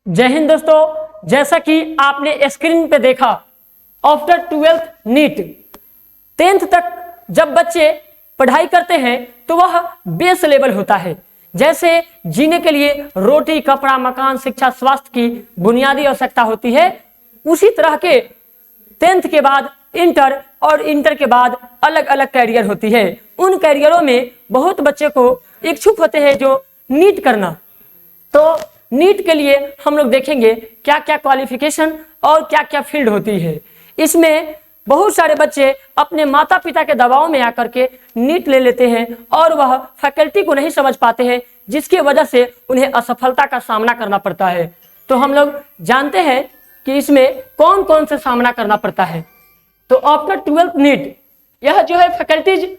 जय हिंद दोस्तों, जैसा कि आपने स्क्रीन पे देखा, आफ्टर 12th नीट 10th तक जब बच्चे पढ़ाई करते हैं तो वह बेस लेवल होता है। जैसे जीने के लिए रोटी, कपड़ा, मकान, शिक्षा, स्वास्थ्य की बुनियादी आवश्यकता होती है, उसी तरह के 10th के बाद इंटर और इंटर के बाद अलग अलग कैरियर होती है। उन कैरियरों में बहुत बच्चे को इच्छुक होते हैं जो नीट करना। तो नीट के लिए हम लोग देखेंगे क्या क्या क्वालिफिकेशन और क्या क्या फील्ड होती है। इसमें बहुत सारे बच्चे अपने माता पिता के दबाव में आकर के नीट ले लेते हैं और वह फैकल्टी को नहीं समझ पाते हैं, जिसकी वजह से उन्हें असफलता का सामना करना पड़ता है। तो हम लोग जानते हैं कि इसमें कौन कौन से सामना करना पड़ता है। तो आफ्टर 12th नीट यह जो है फैकल्टीज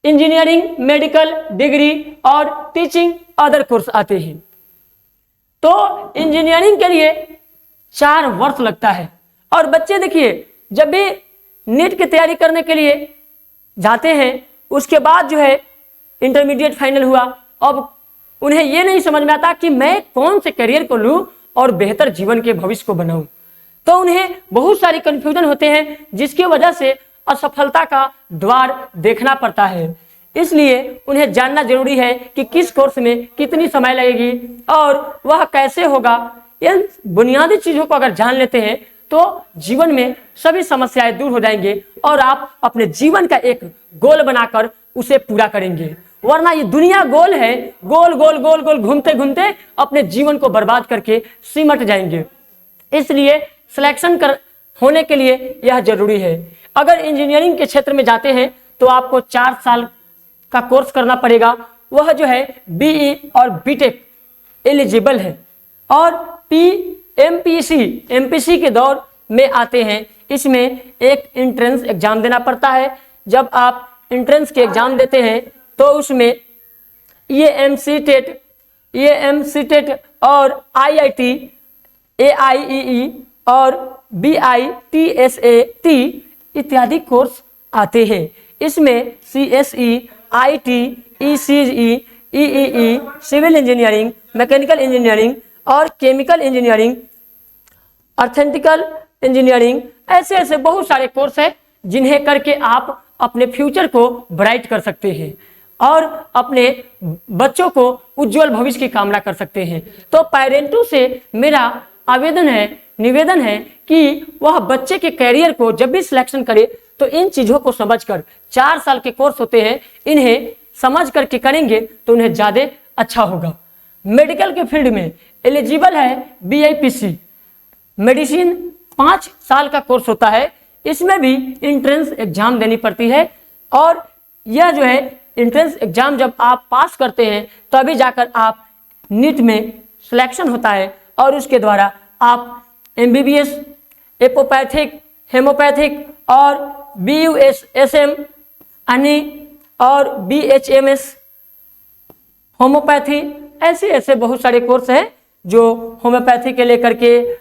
इंजीनियरिंग, मेडिकल, डिग्री और टीचिंग अदर कोर्स आते हैं। तो इंजीनियरिंग के लिए 4 वर्ष लगता है और बच्चे देखिए जब भी नीट की तैयारी करने के लिए जाते हैं उसके बाद जो है इंटरमीडिएट फाइनल हुआ, अब उन्हें यह नहीं समझ में आता कि मैं कौन से करियर को लूं और बेहतर जीवन के भविष्य को बनाऊं। तो उन्हें बहुत सारी कंफ्यूजन होते हैं, जिसकी वजह से असफलता का द्वार देखना पड़ता है। इसलिए उन्हें जानना जरूरी है कि किस कोर्स में कितनी समय लगेगी और वह कैसे होगा। इन बुनियादी चीजों को अगर जान लेते हैं तो जीवन में सभी समस्याएं दूर हो जाएंगे और आप अपने जीवन का एक गोल बनाकर उसे पूरा करेंगे। वरना ये दुनिया गोल है, गोल गोल गोल गोल घूमते घूमते अपने जीवन को बर्बाद करके सिमट जाएंगे। इसलिए सिलेक्शन होने के लिए यह जरूरी है। अगर इंजीनियरिंग के क्षेत्र में जाते हैं तो आपको 4 साल का कोर्स करना पड़ेगा। वह जो है बीई और बीटेक एलिजिबल है और एमपीसी के दौर में आते हैं। इसमें एक एंट्रेंस एग्जाम देना पड़ता है। जब आप एंट्रेंस के एग्जाम देते हैं तो उसमें ये एमसीटेट और आईआईटी, एआईईई और बीआईटीएसएटी इत्यादि कोर्स आते हैं। इसमें CSE, IT, ECE, EEE, civil engineering, mechanical engineering और केमिकल इंजीनियरिंग, अर्थेटिकल इंजीनियरिंग, ऐसे ऐसे बहुत सारे कोर्स हैं जिन्हें करके आप अपने फ्यूचर को ब्राइट कर सकते हैं और अपने बच्चों को उज्जवल भविष्य की कामना कर सकते हैं। तो पेरेंटों से मेरा निवेदन है कि वह बच्चे के कैरियर को जब भी सिलेक्शन करे तो इन चीजों को समझकर, 4 साल के कोर्स होते हैं, इन्हें समझ करके करेंगे तो उन्हें ज्यादा अच्छा होगा। मेडिकल के फील्ड में एलिजिबल है बीआईपीसी। मेडिसिन 5 साल का कोर्स होता है। इसमें भी एंट्रेंस एग्जाम देनी पड़ती है और यह जो है एंट्रेंस एग्जाम जब आप पास करते हैं तभी जाकर आप नीट में सिलेक्शन होता है और उसके द्वारा आप एमबीबीएस, एपोपैथिक, हेमोपैथिक और बीयूएसएम और बीएचएमएस होम्योपैथी, ऐसे ऐसे बहुत सारे कोर्स हैं जो होम्योपैथी के लेकर के,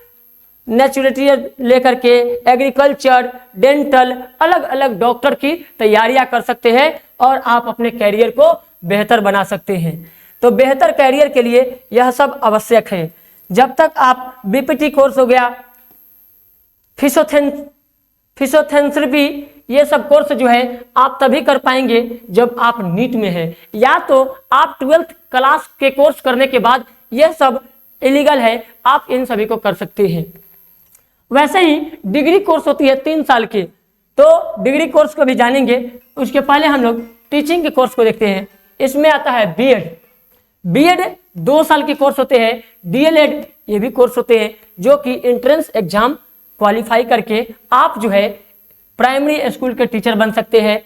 नेचुरोपैथी लेकर के, एग्रीकल्चर, डेंटल, अलग अलग डॉक्टर की तैयारियां कर सकते हैं और आप अपने कैरियर को बेहतर बना सकते हैं। तो बेहतर कैरियर के लिए यह सब आवश्यक है। जब तक आप बीपीटी कोर्स हो गया, फिजियोथेरेपी, ये सब कोर्स जो है आप तभी कर पाएंगे जब आप नीट में हैं, या तो आप 12th क्लास के कोर्स करने के बाद, यह सब इलीगल है, आप इन सभी को कर सकते हैं। वैसे ही डिग्री कोर्स होती है 3 साल की, तो डिग्री कोर्स को भी जानेंगे। उसके पहले हम लोग टीचिंग के कोर्स को देखते हैं। इसमें आता है बीएड 2 साल के कोर्स होते हैं। डीएलएड ये भी कोर्स होते हैं जो कि एंट्रेंस एग्जाम क्वालिफाई करके आप जो है प्राइमरी स्कूल के टीचर बन सकते हैं।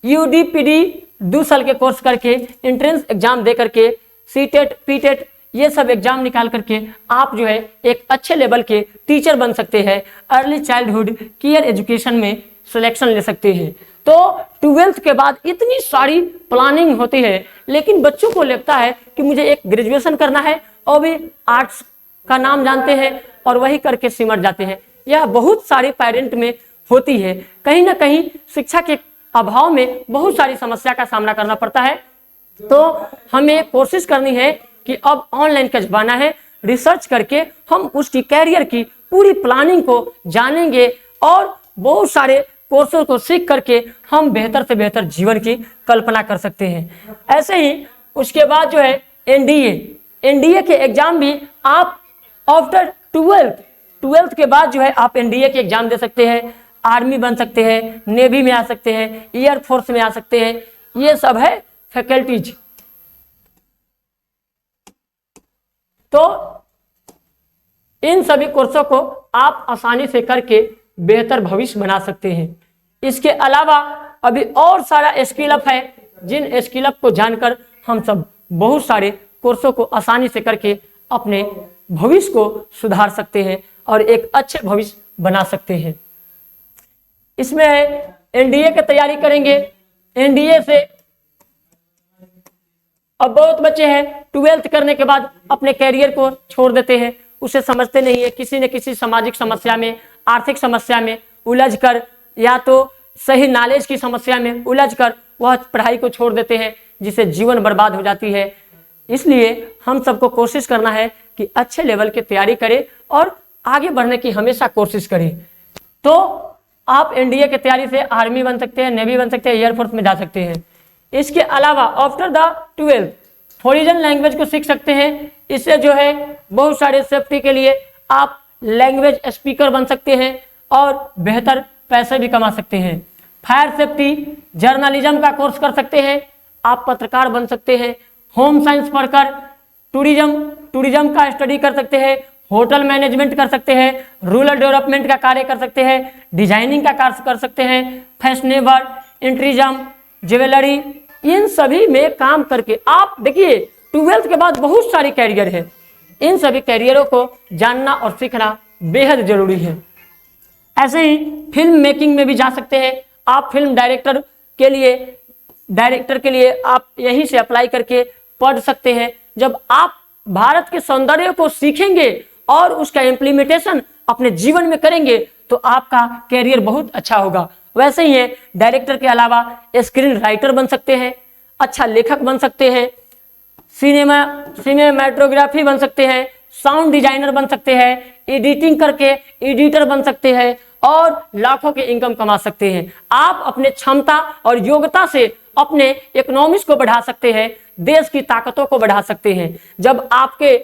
यूडीपीडी 2 साल के कोर्स करके एंट्रेंस एग्जाम दे करके सीटेट, पीटेट ये सब एग्जाम निकाल करके आप जो है एक अच्छे लेवल के टीचर बन सकते हैं। अर्ली चाइल्डहुड केयर एजुकेशन में सिलेक्शन ले सकते हैं। तो 12th के बाद इतनी सारी प्लानिंग होती है, लेकिन बच्चों को लगता है कि मुझे एक ग्रेजुएशन करना है और भी आर्ट्स का नाम जानते हैं और वही करके सिमट जाते हैं। यह बहुत सारे पेरेंट में होती है। कहीं ना कहीं शिक्षा के अभाव में बहुत सारी समस्या का सामना करना पड़ता है। तो हमें कोशिश करनी है कि अब ऑनलाइन का जमाना है, रिसर्च करके हम उसकी कैरियर की पूरी प्लानिंग को जानेंगे और बहुत सारे कोर्सों को सीख करके हम बेहतर से बेहतर जीवन की कल्पना कर सकते हैं। ऐसे ही उसके बाद जो है एनडीए के एग्जाम भी आप आफ्टर 12th के बाद जो है आप एनडीए के एग्जाम दे सकते हैं, आर्मी बन सकते हैं, नेवी में आ सकते हैं, एयरफोर्स में आ सकते हैं। ये सब है फैकल्टीज। तो इन सभी कोर्सों को आप आसानी से करके बेहतर भविष्य बना सकते हैं। इसके अलावा अभी और सारा स्किल अप है, जिन स्किल अप को जानकर हम सब बहुत सारे कोर्सों को आसानी से करके अपने भविष्य को सुधार सकते हैं और एक अच्छे भविष्य बना सकते हैं। इसमें एनडीए की तैयारी करेंगे। एनडीए से अब बहुत बच्चे हैं 12th करने के बाद अपने कैरियर को छोड़ देते हैं, उसे समझते नहीं है, किसी न किसी सामाजिक समस्या में, आर्थिक समस्या में उलझ कर या तो सही नॉलेज की समस्या में उलझ कर वह पढ़ाई को छोड़ देते हैं, जिससे जीवन बर्बाद हो जाती है। इसलिए हम सबको कोशिश करना है कि अच्छे लेवल की तैयारी करें और आगे बढ़ने की हमेशा कोशिश करें। तो आप एनडीए की तैयारी से आर्मी बन सकते हैं, नेवी बन सकते हैं, एयरफोर्स में जा सकते हैं। इसके अलावा after the 12th foreign language को सीख सकते हैं। इससे जो है बहुत सारे सेफ्टी के लिए आप लैंग्वेज स्पीकर बन सकते हैं और बेहतर पैसे भी कमा सकते हैं। फायर सेफ्टी, जर्नलिज्म का कोर्स कर सकते हैं, आप पत्रकार बन सकते हैं। होम साइंस पढ़कर टूरिज्म का स्टडी कर सकते हैं, होटल मैनेजमेंट कर सकते हैं, रूरल डेवलपमेंट का कार्य कर सकते हैं, डिजाइनिंग का कार्य कर सकते हैं, फैशनेबल, इंटीरियम, ज्वेलरी, इन सभी में काम करके आप देखिए 12th के बाद बहुत सारी कैरियर है। इन सभी कैरियरों को जानना और सीखना बेहद जरूरी है। ऐसे ही फिल्म मेकिंग में भी जा सकते हैं। आप फिल्म डायरेक्टर के लिए आप यहीं से अप्लाई करके पढ़ सकते हैं। जब आप भारत के सौंदर्य को सीखेंगे और उसका इम्प्लीमेंटेशन अपने जीवन में करेंगे तो आपका कैरियर बहुत अच्छा होगा। वैसे ही है, डायरेक्टर के अलावा स्क्रीन राइटर बन सकते हैं, अच्छा लेखक बन सकते हैं, सिनेमेटोग्राफी बन सकते हैं, साउंड डिजाइनर बन सकते हैं, एडिटिंग करके एडिटर बन सकते हैं और लाखों के इनकम कमा सकते हैं। आप अपने क्षमता और योग्यता से अपने इकोनॉमिक्स को बढ़ा सकते हैं, देश की ताकतों को बढ़ा सकते हैं। जब आपके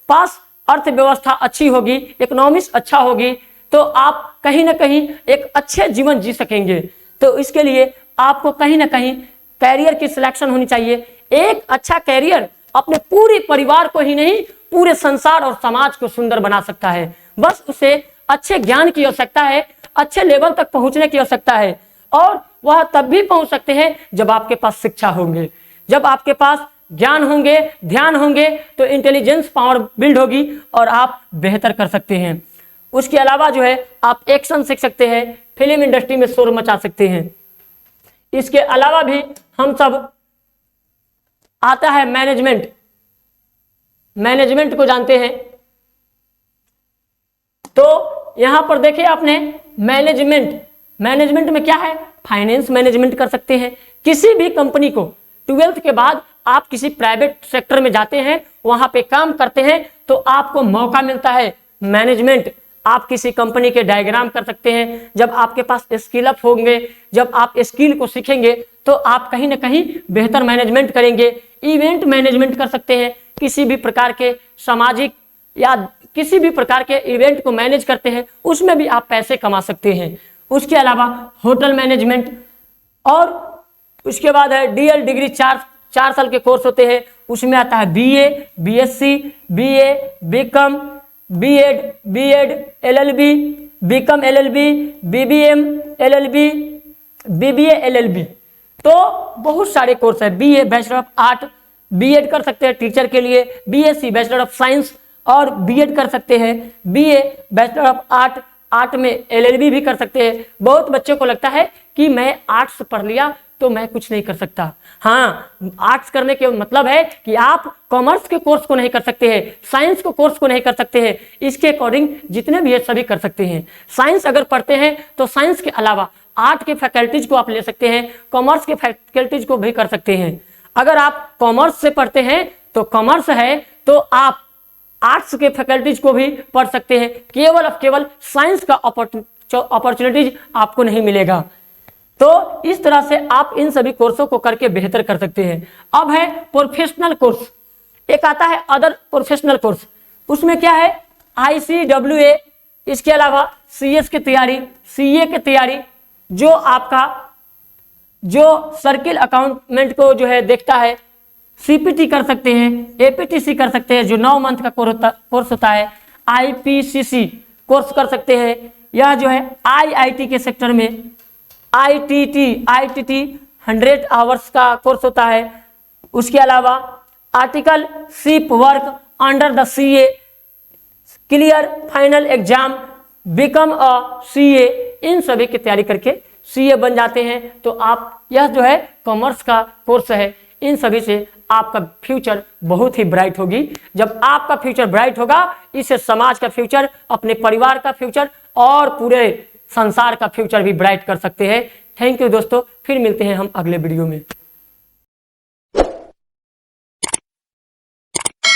पास अर्थव्यवस्था अच्छी होगी, इकोनॉमिक्स अच्छा होगी, तो आप कहीं ना कहीं एक अच्छे जीवन जी सकेंगे। तो इसके लिए आपको कहीं ना कहीं कैरियर की सिलेक्शन होनी चाहिए। एक अच्छा कैरियर अपने पूरे परिवार को ही नहीं, पूरे संसार और समाज को सुंदर बना सकता है। बस उसे अच्छे ज्ञान की आवश्यकता है, अच्छे लेवल तक पहुंचने की आवश्यकता है और वह तब भी पहुंच सकते हैं जब आपके पास शिक्षा होंगे, जब आपके पास ज्ञान होंगे, ध्यान होंगे, तो इंटेलिजेंस पावर बिल्ड होगी और आप बेहतर कर सकते हैं। उसके अलावा जो है आप एक्शन सीख सकते हैं, फिल्म इंडस्ट्री में शोर मचा सकते हैं। इसके अलावा भी हम सब आता है मैनेजमेंट को जानते हैं। तो यहां पर देखिए आपने मैनेजमेंट में क्या है, फाइनेंस मैनेजमेंट कर सकते हैं। किसी भी कंपनी को 12th के बाद आप किसी प्राइवेट सेक्टर में जाते हैं, वहां पे काम करते हैं, तो आपको मौका मिलता है मैनेजमेंट। आप किसी कंपनी के डायग्राम कर सकते हैं। जब आपके पास स्किल अप होंगे, जब आप स्किल को सीखेंगे, तो आप कहीं ना कहीं बेहतर मैनेजमेंट करेंगे। इवेंट मैनेजमेंट कर सकते हैं, किसी भी प्रकार के सामाजिक या किसी भी प्रकार के इवेंट को मैनेज करते हैं, उसमें भी आप पैसे कमा सकते हैं। उसके अलावा होटल मैनेजमेंट, और उसके बाद है डीएल डिग्री, 4 साल के कोर्स होते हैं। उसमें आता है BA, BSc, BA, BCom, BEd, LLB, BCom LLB, BBM LLB, BBA LLB. तो बहुत सारे कोर्स है। BA bachelor of art, BEd कर सकते हैं टीचर के लिए, बीएससी बैचलर ऑफ साइंस और बीएड कर सकते हैं, बीए बैचलर ऑफ आर्ट में एलएलबी भी कर सकते हैं। बहुत बच्चों को लगता है कि मैं आर्ट्स पढ़ लिया तो मैं कुछ नहीं कर सकता। हाँ, आर्ट्स करने के मतलब है कि आप कॉमर्स के कोर्स को नहीं कर सकते हैं, साइंस के कोर्स को नहीं कर सकते हैं। इसके अकॉर्डिंग जितने भी है सभी कर सकते हैं। साइंस अगर पढ़ते हैं तो साइंस के अलावा आर्ट के फैकल्टीज को आप ले सकते हैं, कॉमर्स के फैकल्टीज को भी कर सकते हैं। अगर आप कॉमर्स से पढ़ते हैं तो कॉमर्स है तो आप आर्ट्स के फैकल्टीज को भी पढ़ सकते हैं, केवल साइंस का अपॉर्चुनिटीज आपको नहीं मिलेगा। तो इस तरह से आप इन सभी कोर्सों को करके बेहतर कर सकते हैं। अब है प्रोफेशनल कोर्स, एक आता है अदर प्रोफेशनल कोर्स। उसमें क्या है, ICWA, इसके अलावा CS की तैयारी, CA की तैयारी, जो आपका जो सर्किल अकाउंटमेंट को जो है देखता है, CPT कर सकते हैं, APTC कर सकते हैं जो 9 मंथ का कोर्स होता है, IPCC कोर्स कर सकते हैं, यह जो है IIT के सेक्टर में ITT 100 आवर्स का कोर्स होता है। उसके अलावा articleship work under the CA, clear final exam, become a CA, इन सभी की तैयारी करके CA बन जाते हैं। तो आप, यह जो है कॉमर्स का कोर्स है, इन सभी से आपका फ्यूचर बहुत ही ब्राइट होगी। जब आपका फ्यूचर ब्राइट होगा, इससे समाज का फ्यूचर, अपने परिवार का फ्यूचर और पूरे संसार का फ्यूचर भी ब्राइट कर सकते हैं। थैंक यू दोस्तों, फिर मिलते हैं हम अगले वीडियो में।